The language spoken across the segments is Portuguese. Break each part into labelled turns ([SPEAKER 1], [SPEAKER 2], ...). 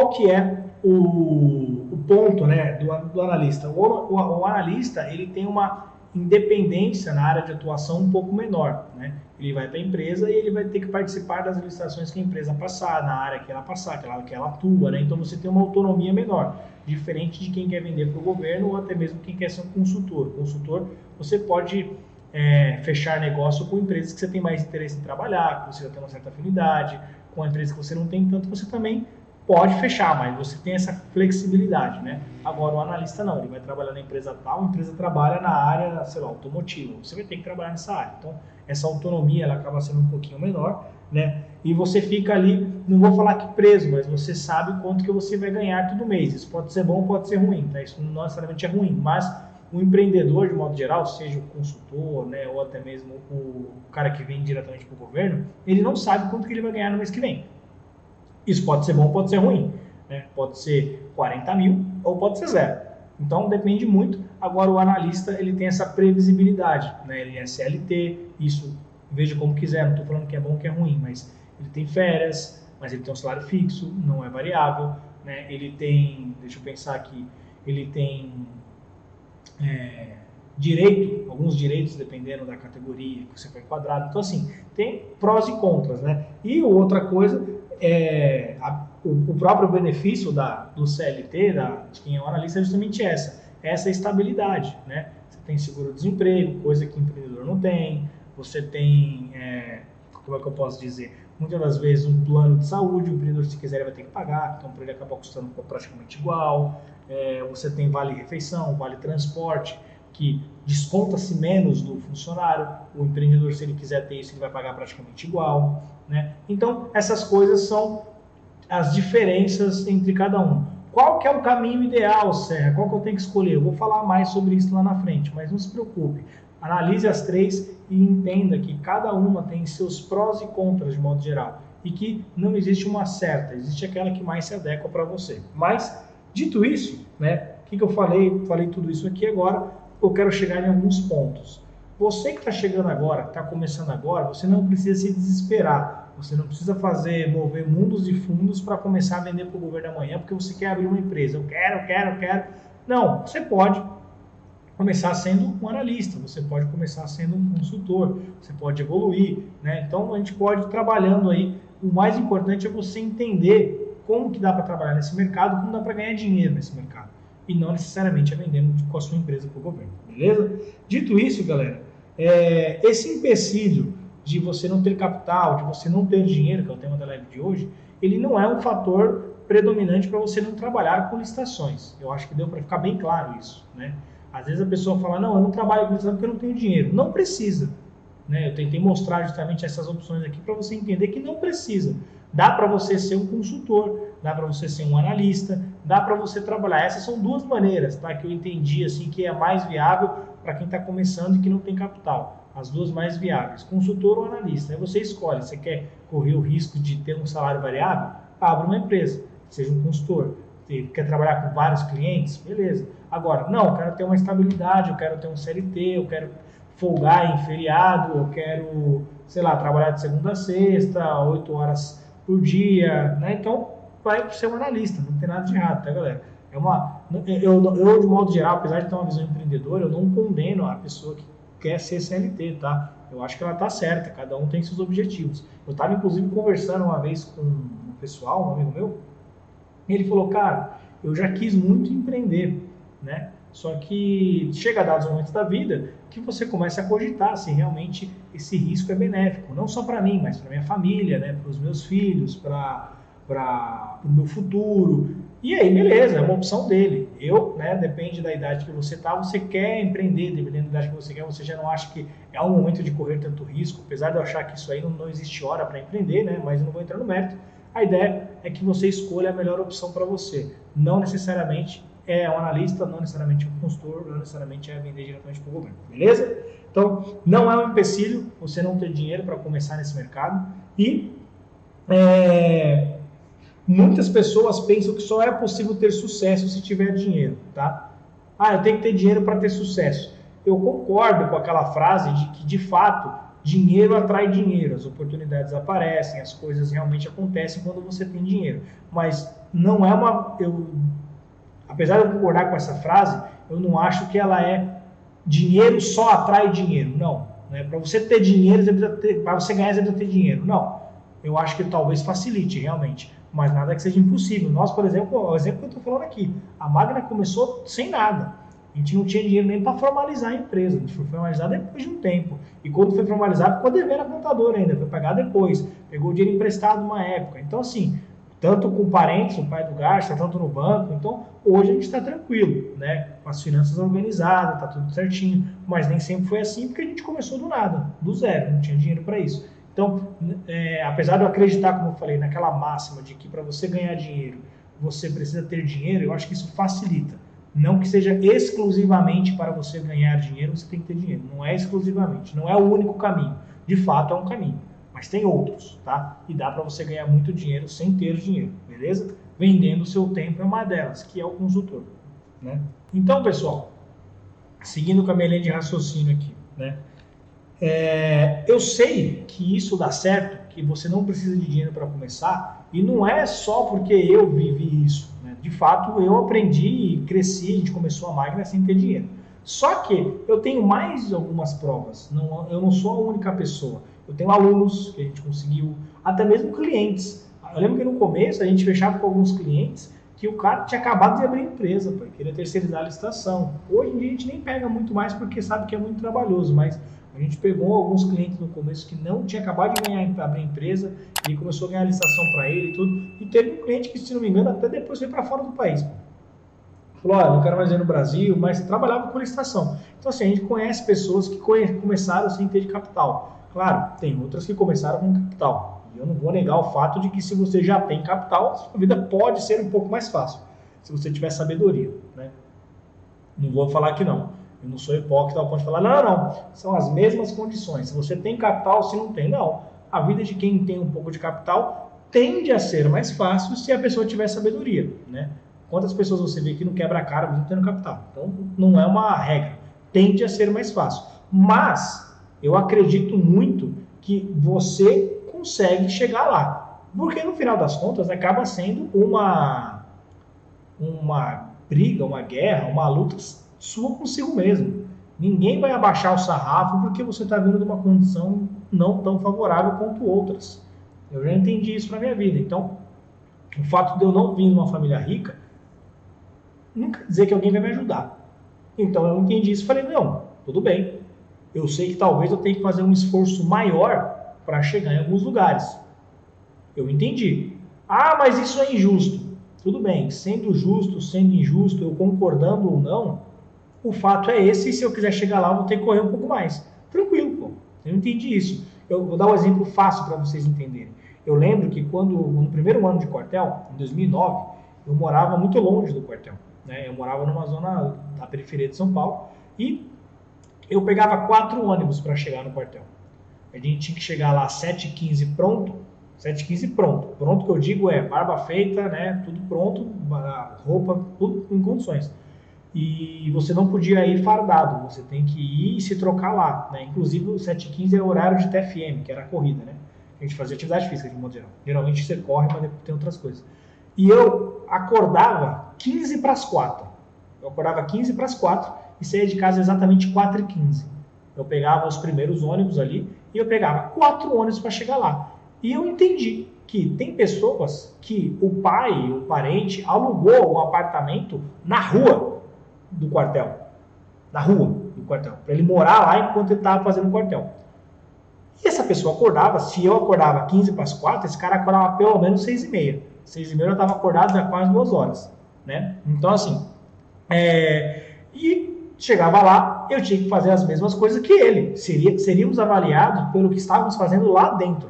[SPEAKER 1] qual que é o ponto, né, do analista? O analista, ele tem uma independência na área de atuação um pouco menor, né? Ele vai para a empresa e ele vai ter que participar das licitações que a empresa passar, na área que ela passar, que ela atua, né? Então você tem uma autonomia menor, diferente de quem quer vender para o governo ou até mesmo quem quer ser um consultor. Consultor, você pode fechar negócio com empresas que você tem mais interesse em trabalhar, que você já tem uma certa afinidade, com empresas que você não tem tanto, você também pode fechar, mas você tem essa flexibilidade, né? Agora, o analista não, ele vai trabalhar na empresa tal, a empresa trabalha na área, sei lá, automotiva, você vai ter que trabalhar nessa área. Então, essa autonomia, ela acaba sendo um pouquinho menor, né? E você fica ali, não vou falar que preso, mas você sabe quanto que você vai ganhar todo mês. Isso pode ser bom, pode ser ruim, tá? Isso não necessariamente é ruim, mas o empreendedor, de modo geral, seja o consultor, né, ou até mesmo o cara que vem diretamente para o governo, ele não sabe quanto que ele vai ganhar no mês que vem. Isso pode ser bom, pode ser ruim, né? Pode ser 40 mil ou pode ser zero. Então, depende muito. Agora, o analista, ele tem essa previsibilidade, né? Ele é CLT, isso, veja como quiser, não estou falando que é bom ou que é ruim, mas ele tem férias, mas ele tem um salário fixo, não é variável, né? Ele tem, deixa eu pensar aqui, ele tem alguns direitos dependendo da categoria que você foi enquadrado. Então, assim, tem prós e contras, né? E outra coisa o próprio benefício do CLT, de quem é um analista, é justamente essa estabilidade, né? Você tem seguro-desemprego, coisa que o empreendedor não tem, você tem, como é que eu posso dizer, muitas das vezes um plano de saúde, o empreendedor, se quiser, ele vai ter que pagar, então para ele acaba custando praticamente igual, você tem vale-refeição, vale-transporte, que desconta-se menos do funcionário, o empreendedor, se ele quiser ter isso, ele vai pagar praticamente igual, né? Então, essas coisas são as diferenças entre cada um. Qual que é o caminho ideal, Serra? Qual que eu tenho que escolher? Eu vou falar mais sobre isso lá na frente, mas não se preocupe. Analise as três e entenda que cada uma tem seus prós e contras de modo geral e que não existe uma certa, existe aquela que mais se adequa para você. Mas, dito isso, né, o que eu falei? Falei tudo isso aqui agora, eu quero chegar em alguns pontos. Você que está chegando agora, que está começando agora, você não precisa se desesperar. Você não precisa mover mundos e fundos para começar a vender para o governo amanhã, porque você quer abrir uma empresa. Eu quero. Não, você pode começar sendo um analista, você pode começar sendo um consultor, você pode evoluir, né? Então, a gente pode ir trabalhando aí. O mais importante é você entender como que dá para trabalhar nesse mercado, como dá para ganhar dinheiro nesse mercado. E não necessariamente vendendo com a sua empresa para o governo, beleza? Dito isso, galera, esse empecilho de você não ter capital, de você não ter dinheiro, que é o tema da live de hoje, ele não é um fator predominante para você não trabalhar com licitações. Eu acho que deu para ficar bem claro isso, né? Às vezes a pessoa fala, não, eu não trabalho com licitação porque eu não tenho dinheiro. Não precisa, né? Eu tentei mostrar justamente essas opções aqui para você entender que não precisa. Dá para você ser um consultor, dá para você ser um analista, dá para você trabalhar. Essas são duas maneiras, tá? Que eu entendi assim que é mais viável para quem está começando e que não tem capital. As duas mais viáveis, consultor ou analista. Aí você escolhe, você quer correr o risco de ter um salário variável? Abra uma empresa, seja um consultor. Você quer trabalhar com vários clientes? Beleza. Agora, não, eu quero ter uma estabilidade, eu quero ter um CLT, eu quero folgar em feriado, eu quero, sei lá, trabalhar de segunda a sexta, 8 horas por dia, né? Então, vai ser um analista, não tem nada de errado, tá, galera? Eu, de modo geral, apesar de ter uma visão empreendedora, eu não condeno a pessoa que quer ser CLT, tá? Eu acho que ela tá certa, cada um tem seus objetivos. Eu estava, inclusive, conversando uma vez com um pessoal, um amigo meu, e ele falou, cara, eu já quis muito empreender, né? Só que chega a dados momentos da vida que você começa a cogitar se realmente esse risco é benéfico, não só para mim, mas para minha família, né? Para os meus filhos, para o meu futuro. E aí, beleza, é uma opção dele. Eu, né, depende da idade que você tá, você quer empreender, dependendo da idade que você quer, você já não acha que é o momento de correr tanto risco, apesar de eu achar que isso aí não existe hora para empreender, né, mas eu não vou entrar no mérito. A ideia é que você escolha a melhor opção para você. Não necessariamente é um analista, não necessariamente um consultor, não necessariamente é vender diretamente para o governo, beleza? Então, não é um empecilho você não ter dinheiro para começar nesse mercado e muitas pessoas pensam que só é possível ter sucesso se tiver dinheiro, tá? Ah, eu tenho que ter dinheiro para ter sucesso. Eu concordo com aquela frase de que, de fato, dinheiro atrai dinheiro, as oportunidades aparecem, as coisas realmente acontecem quando você tem dinheiro. Mas não é apesar de eu concordar com essa frase, eu não acho que ela é dinheiro só atrai dinheiro, não. Né? Para você ter dinheiro, para você ganhar, você precisa ter dinheiro. Não. Eu acho que talvez facilite, realmente. Mas nada que seja impossível. Nós, por exemplo, o exemplo que eu estou falando aqui, a Magna começou sem nada. A gente não tinha dinheiro nem para formalizar a empresa. A gente foi formalizar depois de um tempo. E quando foi formalizado, ficou devendo a contadora ainda. Foi pagar depois. Pegou o dinheiro emprestado numa época. Então, assim, tanto com parentes, o pai do Garça, tanto no banco. Então, hoje a gente está tranquilo, né? Com as finanças organizadas, está tudo certinho. Mas nem sempre foi assim, porque a gente começou do nada, do zero. Não tinha dinheiro para isso. Então, apesar de eu acreditar, como eu falei, naquela máxima de que para você ganhar dinheiro, você precisa ter dinheiro, eu acho que isso facilita. Não que seja exclusivamente para você ganhar dinheiro, você tem que ter dinheiro. Não é exclusivamente, não é o único caminho. De fato, é um caminho. Mas tem outros, tá? E dá para você ganhar muito dinheiro sem ter dinheiro, beleza? Vendendo o seu tempo é uma delas, que é o consultor, né? Então, pessoal, seguindo com a minha linha de raciocínio aqui, né? Eu sei que isso dá certo, que você não precisa de dinheiro para começar, e não é só porque eu vivi isso, né? De fato, eu aprendi e cresci, a gente começou a Magna sem ter dinheiro. Só que eu tenho mais algumas provas, eu não sou a única pessoa. Eu tenho alunos que a gente conseguiu, até mesmo clientes. Eu lembro que no começo a gente fechava com alguns clientes que o cara tinha acabado de abrir empresa, queria terceirizar a licitação. Hoje em dia a gente nem pega muito mais porque sabe que é muito trabalhoso, mas a gente pegou alguns clientes no começo que não tinha acabado de abrir empresa e começou a ganhar licitação para ele e tudo. E teve um cliente que, se não me engano, até depois foi para fora do país. Falou, olha, não quero mais ir no Brasil, mas trabalhava com licitação. Então, assim, a gente conhece pessoas que começaram sem ter de capital. Claro, tem outras que começaram com capital. E eu não vou negar o fato de que se você já tem capital, a sua vida pode ser um pouco mais fácil, se você tiver sabedoria, né? Não vou falar que não. Eu não sou hipócrita ao ponto de falar, não. São as mesmas condições. Se você tem capital, se não tem, não. A vida de quem tem um pouco de capital tende a ser mais fácil se a pessoa tiver sabedoria, né? Quantas pessoas você vê que não quebra a cara mesmo tendo capital? Então, não é uma regra. Tende a ser mais fácil. Mas, eu acredito muito que você consegue chegar lá. Porque, no final das contas, acaba sendo uma briga, uma guerra, uma luta sua consigo mesmo. Ninguém vai abaixar o sarrafo porque você está vindo de uma condição não tão favorável quanto outras. Eu já entendi isso na minha vida. Então, o fato de eu não vir de uma família rica não quer dizer que alguém vai me ajudar. Então, eu entendi isso e falei, não, tudo bem. Eu sei que talvez eu tenha que fazer um esforço maior para chegar em alguns lugares. Eu entendi. Ah, mas isso é injusto. Tudo bem, sendo justo, sendo injusto, eu concordando ou não, o fato é esse, e se eu quiser chegar lá, eu vou ter que correr um pouco mais. Tranquilo, pô. Eu entendi isso. Eu vou dar um exemplo fácil para vocês entenderem. Eu lembro que no primeiro ano de quartel, em 2009, eu morava muito longe do quartel, né? Eu morava numa zona da periferia de São Paulo e eu pegava 4 ônibus para chegar no quartel. A gente tinha que chegar lá às 7h15 pronto. 7h15 pronto. Pronto que eu digo é barba feita, né? Tudo pronto, roupa, tudo em condições. E você não podia ir fardado, você tem que ir e se trocar lá, né? Inclusive o 7h15 é o horário de TFM, que era a corrida, né? A gente fazia atividade física de modo geral. Geralmente você corre, mas tem outras coisas. E eu acordava 15 para as 4. Eu acordava 15 para as 4 e saía de casa exatamente 4h15. Eu pegava os primeiros ônibus ali e eu pegava 4 ônibus para chegar lá. E eu entendi que tem pessoas que o pai, o parente, alugou um apartamento na rua do quartel. Na rua do quartel. Para ele morar lá enquanto ele estava fazendo o quartel. E essa pessoa acordava, se eu acordava 15 para as 4, esse cara acordava pelo menos 6h30. 6h30 eu estava acordado já quase 2 horas. Né? Então, assim, e chegava lá, eu tinha que fazer as mesmas coisas que ele. Seríamos avaliados pelo que estávamos fazendo lá dentro.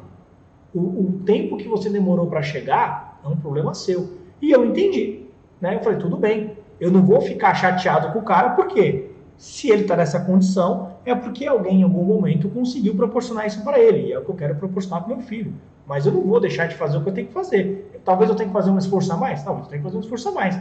[SPEAKER 1] O tempo que você demorou para chegar é um problema seu. E eu entendi. Né? Eu falei, tudo bem. Eu não vou ficar chateado com o cara, porque se ele está nessa condição, é porque alguém em algum momento conseguiu proporcionar isso para ele. E é o que eu quero proporcionar para o meu filho. Mas eu não vou deixar de fazer o que eu tenho que fazer. Talvez eu tenha que fazer um esforço a mais. Talvez eu tenha que fazer um esforço a mais.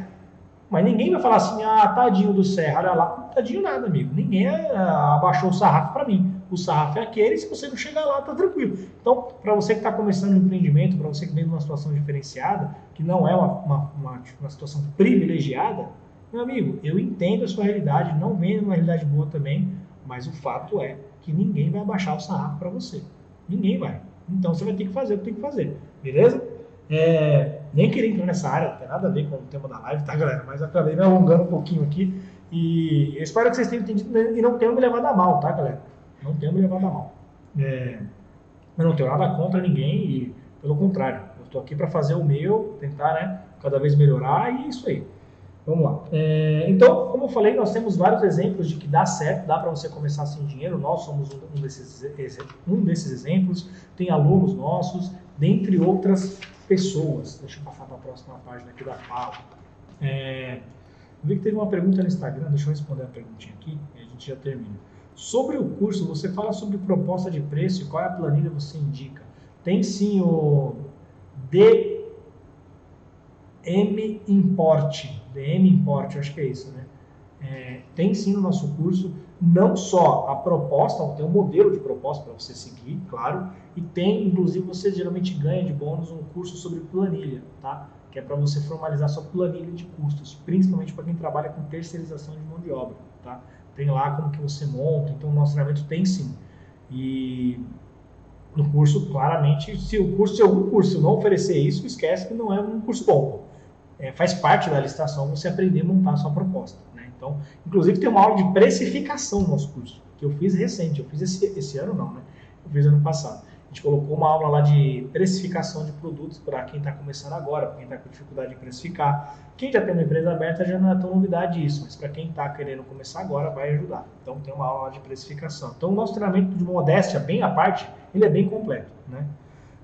[SPEAKER 1] Mas ninguém vai falar assim, tadinho do Serra, olha lá. Tadinho nada, amigo. Ninguém abaixou o sarrafo para mim. o sarrafo é aquele, se você não chegar lá, tá tranquilo. Então, para você que está começando um empreendimento, para você que vem de uma situação diferenciada, que não é uma situação privilegiada, meu amigo, eu entendo a sua realidade, não vem uma realidade boa também, mas o fato é que ninguém vai abaixar o sarrafo para você. Ninguém vai. Então, você vai ter que fazer o que tem que fazer, beleza? Nem queria entrar nessa área, não tem nada a ver com o tema da live, tá, galera? Mas acabei me alongando um pouquinho aqui. E eu espero que vocês tenham entendido e não tenham me levado a mal, tá, galera? Não tenham me levado a mal. Eu não tenho nada contra ninguém e, pelo contrário, eu estou aqui para fazer o meu, tentar, né, cada vez melhorar e isso aí. Vamos lá. Então, como eu falei, nós temos vários exemplos de que dá certo, dá para você começar sem dinheiro. Nós somos um desses exemplos. Tem alunos nossos, dentre outras pessoas. Deixa eu passar para a próxima página aqui da fala. Eu vi que teve uma pergunta no Instagram, deixa eu responder a perguntinha aqui e a gente já termina. Sobre o curso, você fala sobre proposta de preço e qual é a planilha você indica? Tem sim o DM Import, acho que é isso, né? Tem sim no nosso curso, não só a proposta, tem um modelo de proposta para você seguir, claro, e tem, inclusive, você geralmente ganha de bônus um curso sobre planilha, tá? Que é para você formalizar sua planilha de custos, principalmente para quem trabalha com terceirização de mão de obra, tá? Tem lá como que você monta, então o nosso treinamento tem sim. E no curso, claramente, se algum curso não oferecer isso, esquece que não é um curso bom. Faz parte da licitação você aprender a montar a sua proposta, né? Então, inclusive tem uma aula de precificação no nosso curso, que eu fiz recente, eu fiz esse ano não, né? Eu fiz ano passado. A gente colocou uma aula lá de precificação de produtos para quem está começando agora, para quem está com dificuldade de precificar. Quem já tem uma empresa aberta já não é tão novidade isso, mas para quem está querendo começar agora vai ajudar. Então tem uma aula lá de precificação. Então o nosso treinamento de modéstia, bem à parte, ele é bem completo, né?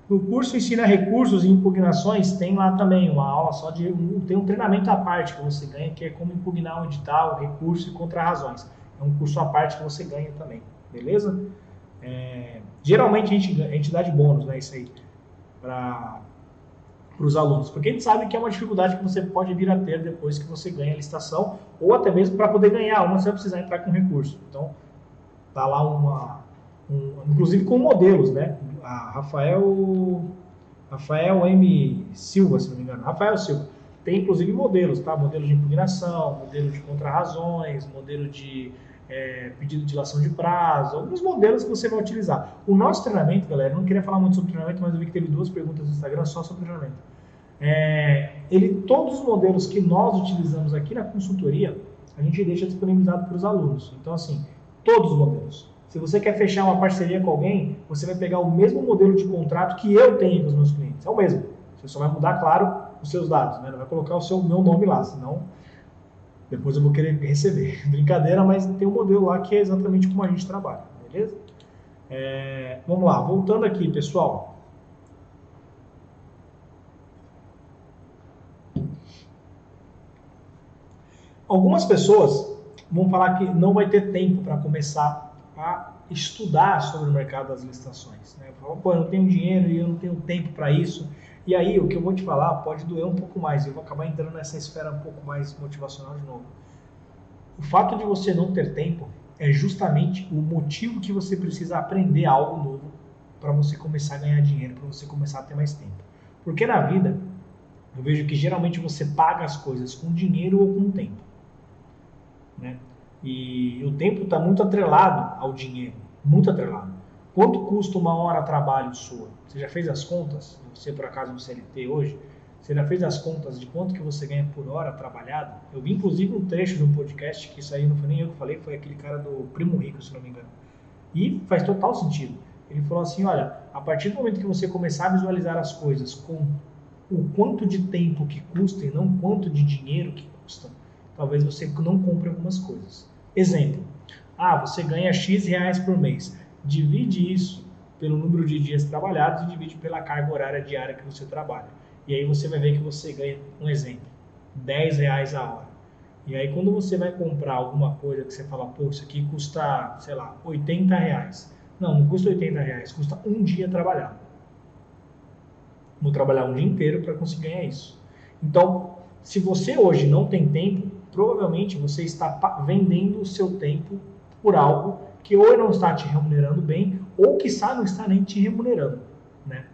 [SPEAKER 1] No curso Ensina Recursos e Impugnações, tem lá também uma aula só tem um treinamento à parte que você ganha, que é como impugnar um edital, recurso e contra-razões. É um curso à parte que você ganha também, beleza? Geralmente a gente dá de bônus, né, isso aí, para os alunos, porque a gente sabe que é uma dificuldade que você pode vir a ter depois que você ganha a licitação, ou até mesmo para poder ganhar uma, você vai precisar entrar com recurso. Então, tá lá inclusive com modelos, né? A Rafael M. Silva, se não me engano, Rafael Silva, tem inclusive modelos, tá? Modelo de impugnação, modelo de contra-razões, modelo de pedido de dilação de prazo, alguns modelos que você vai utilizar. O nosso treinamento, galera, eu não queria falar muito sobre treinamento, mas eu vi que teve 2 perguntas no Instagram só sobre treinamento. Todos os modelos que nós utilizamos aqui na consultoria, a gente deixa disponibilizado para os alunos. Então, assim, todos os modelos. Se você quer fechar uma parceria com alguém, você vai pegar o mesmo modelo de contrato que eu tenho com os meus clientes. É o mesmo. Você só vai mudar, claro, os seus dados, né? Não vai colocar meu nome lá, senão depois eu vou querer receber. Brincadeira, mas tem um modelo lá que é exatamente como a gente trabalha, beleza? Vamos lá, voltando aqui, pessoal. Algumas pessoas vão falar que não vai ter tempo para começar a estudar sobre o mercado das licitações, né? Falam, pô, eu não tenho dinheiro e eu não tenho tempo para isso. E aí, o que eu vou te falar pode doer um pouco mais. Eu vou acabar entrando nessa esfera um pouco mais motivacional de novo. O fato de você não ter tempo é justamente o motivo que você precisa aprender algo novo para você começar a ganhar dinheiro, para você começar a ter mais tempo. Porque na vida, eu vejo que geralmente você paga as coisas com dinheiro ou com tempo, né? E o tempo está muito atrelado ao dinheiro, muito atrelado. Quanto custa uma hora de trabalho sua? Você já fez as contas? Você, por acaso, no CLT hoje, você já fez as contas de quanto que você ganha por hora trabalhado? Eu vi, inclusive, um trecho de um podcast, que isso aí não foi nem eu que falei, foi aquele cara do Primo Rico, se não me engano. E faz total sentido. Ele falou assim, olha, a partir do momento que você começar a visualizar as coisas com o quanto de tempo que custa e não quanto de dinheiro que custa, talvez você não compre algumas coisas. Exemplo, você ganha X reais por mês. Divide isso pelo número de dias trabalhados e divide pela carga horária diária que você trabalha. E aí você vai ver que você ganha, um exemplo, 10 reais a hora. E aí quando você vai comprar alguma coisa que você fala, pô, isso aqui custa, sei lá, 80 reais. Não custa 80 reais, custa um dia trabalhado. Vou trabalhar um dia inteiro para conseguir ganhar isso. Então, se você hoje não tem tempo, provavelmente você está vendendo o seu tempo por algo que ou ele não está te remunerando bem, ou quiçá não está nem te remunerando, né?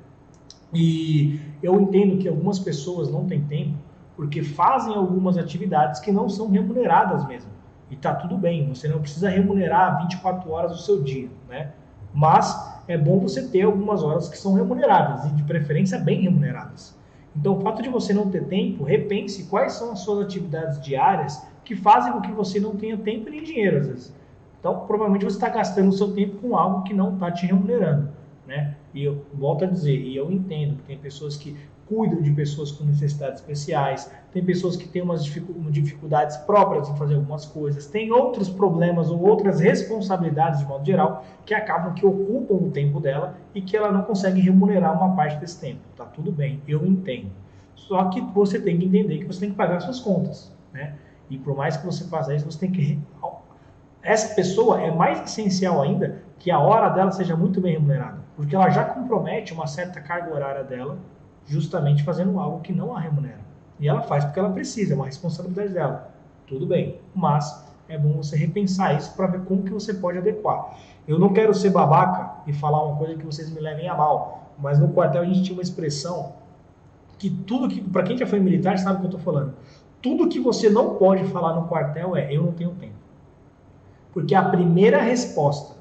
[SPEAKER 1] E eu entendo que algumas pessoas não têm tempo porque fazem algumas atividades que não são remuneradas mesmo. E tá tudo bem, você não precisa remunerar 24 horas do seu dia, né? Mas é bom você ter algumas horas que são remuneradas, e de preferência bem remuneradas. Então, o fato de você não ter tempo, repense quais são as suas atividades diárias que fazem com que você não tenha tempo nem dinheiro, às vezes. Então, provavelmente você está gastando o seu tempo com algo que não está te remunerando, né? E eu volto a dizer, e eu entendo que tem pessoas que cuidam de pessoas com necessidades especiais, tem pessoas que têm umas dificuldades próprias em fazer algumas coisas, tem outros problemas ou outras responsabilidades, de modo geral, que acabam que ocupam o tempo dela e que ela não consegue remunerar uma parte desse tempo. Tá tudo bem, eu entendo. Só que você tem que entender que você tem que pagar suas contas, né? E por mais que você faça isso, você tem que... Essa pessoa é mais essencial ainda que a hora dela seja muito bem remunerada, porque ela já compromete uma certa carga horária dela justamente fazendo algo que não a remunera. E ela faz porque ela precisa, é uma responsabilidade dela. Tudo bem, mas é bom você repensar isso para ver como que você pode adequar. Eu não quero ser babaca e falar uma coisa que vocês me levem a mal, mas no quartel a gente tinha uma expressão que tudo que, para quem já foi militar sabe o que eu estou falando, tudo que você não pode falar no quartel é eu não tenho tempo. Porque a primeira resposta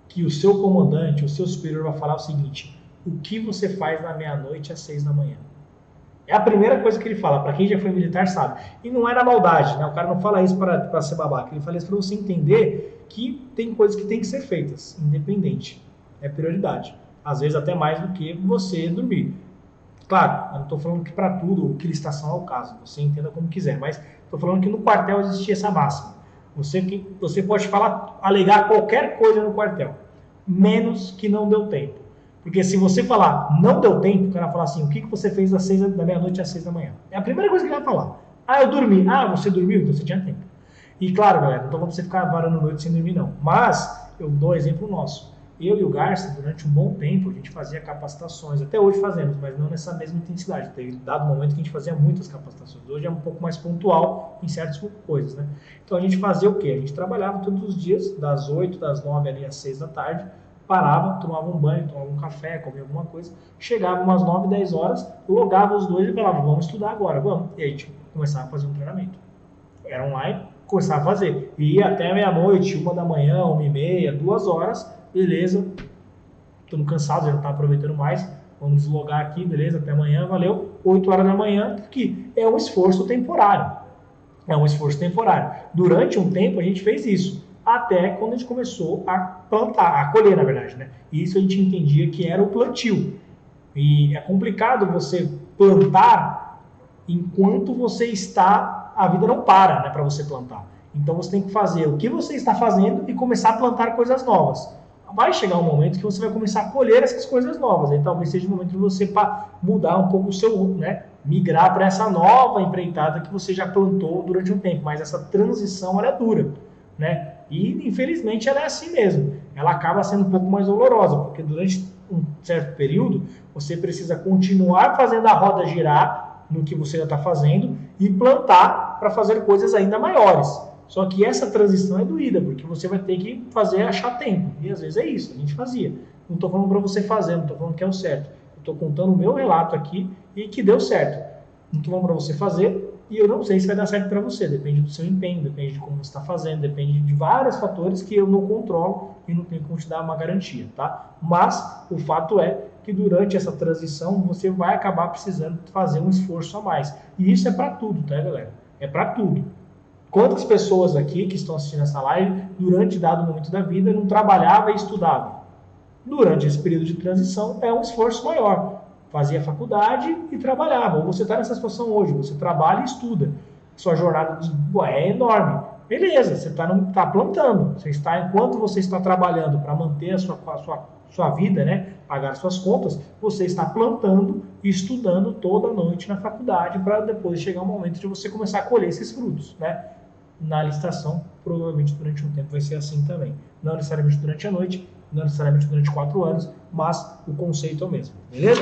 [SPEAKER 1] que o seu comandante, o seu superior vai falar é o seguinte: o que você faz da meia-noite às 6 da manhã? É a primeira coisa que ele fala, para quem já foi militar sabe. E não é na maldade, né? O cara não fala isso para ser babaca, ele fala isso para você entender que tem coisas que tem que ser feitas, independente. É prioridade. Às vezes até mais do que você dormir. Claro, eu não estou falando que para tudo, que licitação é o caso, você entenda como quiser, mas estou falando que no quartel existia essa máxima. Você pode falar, alegar qualquer coisa no quartel, menos que não deu tempo. Porque se você falar, não deu tempo, o cara vai falar assim, o que você fez da meia-noite às 6 da manhã? É a primeira coisa que ele vai falar. Ah, eu dormi. Ah, você dormiu? Então você tinha tempo. E claro, galera, não estou falando pra você ficar varando noite sem dormir, não. Mas, eu dou um exemplo nosso. Eu e o Garça, durante um bom tempo, a gente fazia capacitações. Até hoje fazemos, mas não nessa mesma intensidade. Teve dado momento que a gente fazia muitas capacitações. Hoje é um pouco mais pontual em certas coisas, né? Então a gente fazia o quê? A gente trabalhava todos os dias, das 8, das 9 ali às 6 da tarde, parava, tomava um banho, tomava um café, comia alguma coisa, chegava umas 9, 10 horas, logava os dois e falava, vamos estudar agora, vamos. E aí a gente começava a fazer um treinamento. Era online, começava a fazer. E ia até meia-noite, 1 da manhã, 1h30, 2 horas, beleza, estamos cansados, já não está aproveitando mais, vamos deslogar aqui, beleza, até amanhã, valeu, 8 horas da manhã, que é um esforço temporário. É um esforço temporário. Durante um tempo a gente fez isso, até quando a gente começou a plantar, a colher, na verdade, né? E isso a gente entendia que era o plantio. E é complicado você plantar enquanto você está, a vida não para, né, para você plantar. Então você tem que fazer o que você está fazendo e começar a plantar coisas novas. Vai chegar um momento que você vai começar a colher essas coisas novas. Aí talvez seja o momento de você mudar um pouco o seu, né? Migrar para essa nova empreitada que você já plantou durante um tempo. Mas essa transição ela é dura, né? E infelizmente ela é assim mesmo. Ela acaba sendo um pouco mais dolorosa, porque durante um certo período você precisa continuar fazendo a roda girar no que você já está fazendo e plantar para fazer coisas ainda maiores. Só que essa transição é doída, porque você vai ter que achar tempo. E às vezes é isso, a gente fazia. Não estou falando para você fazer, não estou falando que é o certo. Estou contando o meu relato aqui e que deu certo. Não estou falando para você fazer e eu não sei se vai dar certo para você. Depende do seu empenho, depende de como você está fazendo, depende de vários fatores que eu não controlo e não tenho como te dar uma garantia, tá? Mas o fato é que durante essa transição você vai acabar precisando fazer um esforço a mais. E isso é para tudo, tá, galera? É para tudo. Quantas pessoas aqui que estão assistindo essa live, durante dado momento da vida, não trabalhava e estudava? Durante esse período de transição, é um esforço maior. Fazia faculdade e trabalhava. Ou você está nessa situação hoje, você trabalha e estuda. Sua jornada é enorme. Beleza, você está plantando. Enquanto você está trabalhando para manter a sua vida, né, pagar suas contas, você está plantando e estudando toda noite na faculdade para depois chegar o momento de você começar a colher esses frutos, né? Na licitação, provavelmente durante um tempo vai ser assim também. Não necessariamente durante a noite, não necessariamente durante 4 anos, mas o conceito é o mesmo, beleza?